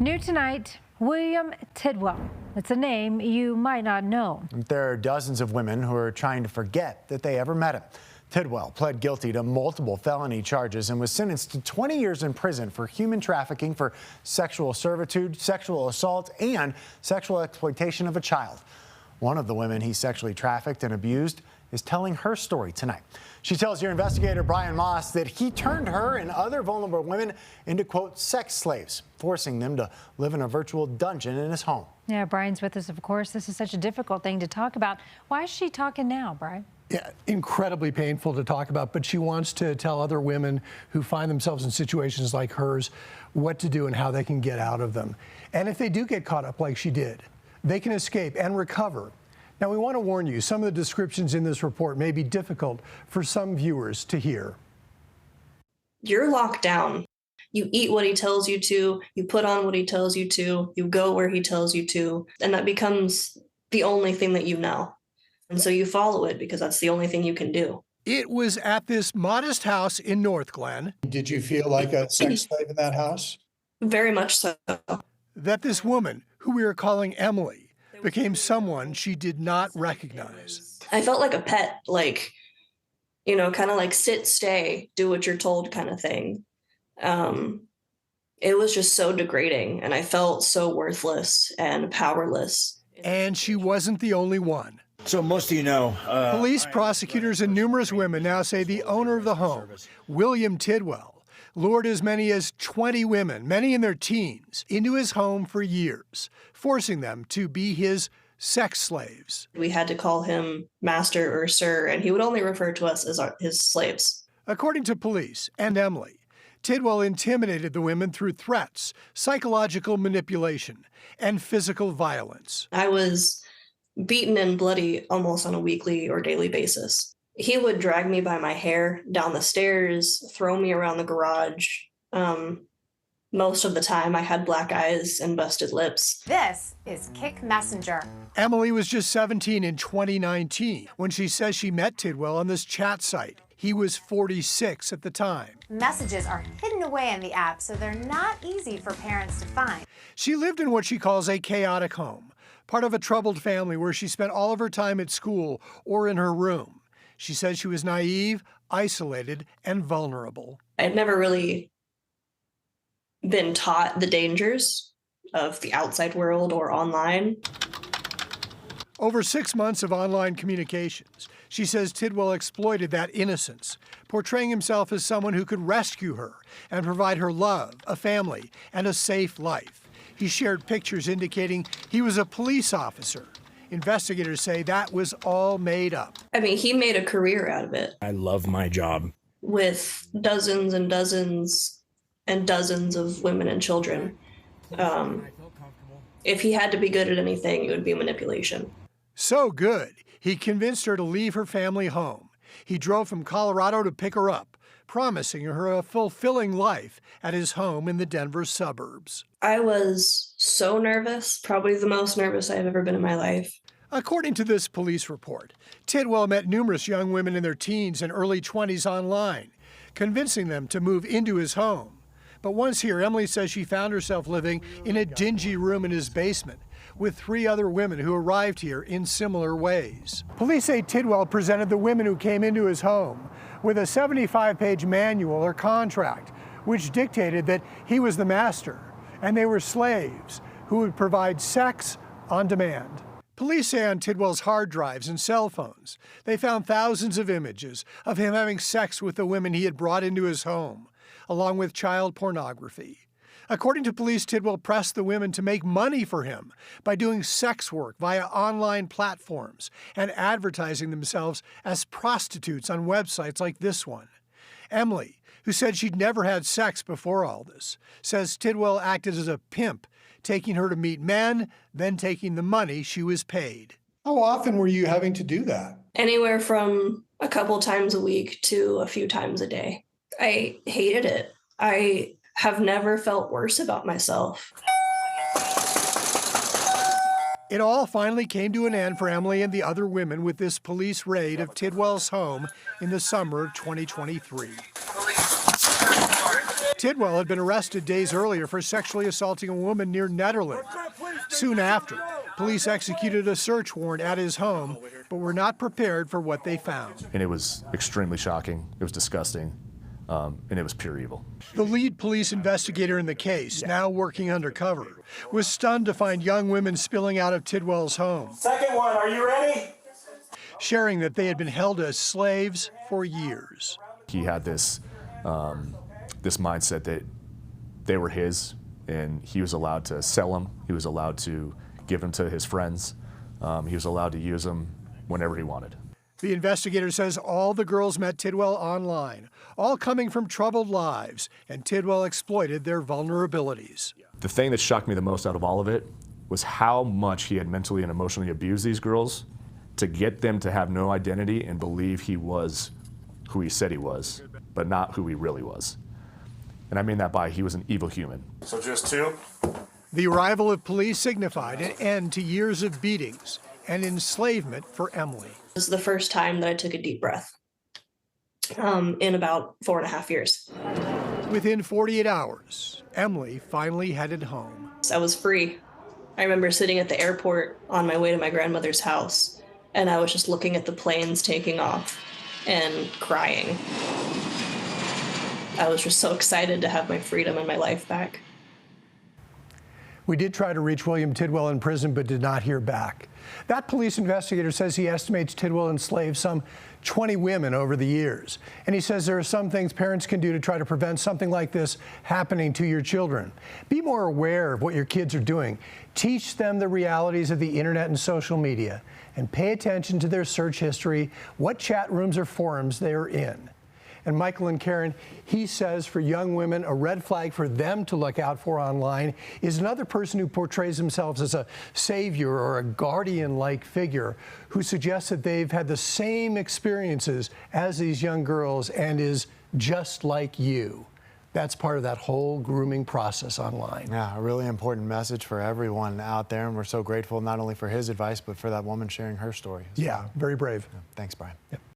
New tonight, William Tidwell. It's a name you might not know. There are dozens of women who are trying to forget that they ever met him. Tidwell pled guilty to multiple felony charges and was sentenced to 20 years in prison for human trafficking, for sexual servitude, sexual assault, and sexual exploitation of a child. One of the women he sexually trafficked and abused is telling her story tonight. She tells your investigator, Brian Moss, that he turned her and other vulnerable women into, quote, sex slaves, forcing them to live in a virtual dungeon in his home. Yeah, Brian's with us, of course. This is such a difficult thing to talk about. Why is she talking now, Brian? Yeah, incredibly painful to talk about, but she wants to tell other women who find themselves in situations like hers what to do and how they can get out of them. And if they do get caught up like she did, they can escape and recover. Now, we want to warn you, some of the descriptions in this report may be difficult for some viewers to hear. You're locked down. You eat what he tells you to, you put on what he tells you to, you go where he tells you to, and that becomes the only thing that you know. And so you follow it because that's the only thing you can do. It was at this modest house in North Glen. Did you feel like a sex slave in that house? Very much so. That this woman, who we are calling Emily, became someone she did not recognize. I felt like a pet, like, you know, kind of like sit, stay, do what you're told kind of thing. It was just so degrading, and I felt so worthless and powerless. And she wasn't the only one. So most of you know. Police, prosecutors, and numerous women now say the owner of the home, William Tidwell, lured as many as 20 women, many in their teens, into his home for years, forcing them to be his sex slaves. We had to call him master or sir, and he would only refer to us as his slaves. According to police and Emily, Tidwell intimidated the women through threats, psychological manipulation, and physical violence. I was beaten and bloody almost on a weekly or daily basis. He would drag me by my hair down the stairs, throw me around the garage. Most of the time I had black eyes and busted lips. This is Kick Messenger. Emily was just 17 in 2019 when she says she met Tidwell on this chat site. He was 46 at the time. Messages are hidden away in the app, so they're not easy for parents to find. She lived in what she calls a chaotic home, part of a troubled family where she spent all of her time at school or in her room. She says she was naive, isolated, and vulnerable. I'd never really been taught the dangers of the outside world or online. Over 6 months of online communications, she says Tidwell exploited that innocence, portraying himself as someone who could rescue her and provide her love, a family, and a safe life. He shared pictures indicating he was a police officer. Investigators say that was all made up. I mean, he made a career out of it. I love my job. With dozens and dozens and dozens of women and children. If he had to be good at anything, it would be manipulation. So good, he convinced her to leave her family home. He drove from Colorado to pick her up, promising her a fulfilling life at his home in the Denver suburbs. I was so nervous, probably the most nervous I've ever been in my life. According to this police report, Tidwell met numerous young women in their teens and early 20s online, convincing them to move into his home. But once here, Emily says she found herself living in a dingy room in his basement with 3 other women who arrived here in similar ways. Police say Tidwell presented the women who came into his home with a 75-page manual or contract, which dictated that he was the master and they were slaves who would provide sex on demand. Police say on Tidwell's hard drives and cell phones, they found thousands of images of him having sex with the women he had brought into his home, along with child pornography. According to police, Tidwell pressed the women to make money for him by doing sex work via online platforms and advertising themselves as prostitutes on websites like this one. Emily, who said she'd never had sex before all this, says Tidwell acted as a pimp, taking her to meet men, then taking the money she was paid. How often were you having to do that? Anywhere from a couple times a week to a few times a day. I hated it. I have never felt worse about myself. It all finally came to an end for Emily and the other women with this police raid of Tidwell's home in the summer of 2023. Tidwell had been arrested days earlier for sexually assaulting a woman near Netherland. Soon after, police executed a search warrant at his home, but were not prepared for what they found. And it was extremely shocking. It was disgusting. And it was pure evil. The lead police investigator in the case, now working undercover, was stunned to find young women spilling out of Tidwell's home. Second one, are you ready? Sharing that they had been held as slaves for years. He had this mindset that they were his, and he was allowed to sell them. He was allowed to give them to his friends. He was allowed to use them whenever he wanted. The investigator says all the girls met Tidwell online, all coming from troubled lives, and Tidwell exploited their vulnerabilities. The thing that shocked me the most out of all of it was how much he had mentally and emotionally abused these girls to get them to have no identity and believe he was who he said he was, but not who he really was. And I mean that by he was an evil human. So just two? The arrival of police signified an end to years of beatings and enslavement for Emily. This is the first time that I took a deep breath in about 4.5 years. Within 48 hours, Emily finally headed home. I was free. I remember sitting at the airport on my way to my grandmother's house, and I was just looking at the planes taking off and crying. I was just so excited to have my freedom and my life back. We did try to reach William Tidwell in prison, but did not hear back. That police investigator says he estimates Tidwell enslaved some 20 women over the years. And he says there are some things parents can do to try to prevent something like this happening to your children. Be more aware of what your kids are doing. Teach them the realities of the internet and social media. And pay attention to their search history, what chat rooms or forums they are in. And Michael and Karen, he says for young women, a red flag for them to look out for online is another person who portrays themselves as a savior or a guardian-like figure who suggests that they've had the same experiences as these young girls and is just like you. That's part of that whole grooming process online. Yeah, a really important message for everyone out there, and we're so grateful not only for his advice, but for that woman sharing her story. Yeah, very brave. Thanks, Brian. Yep.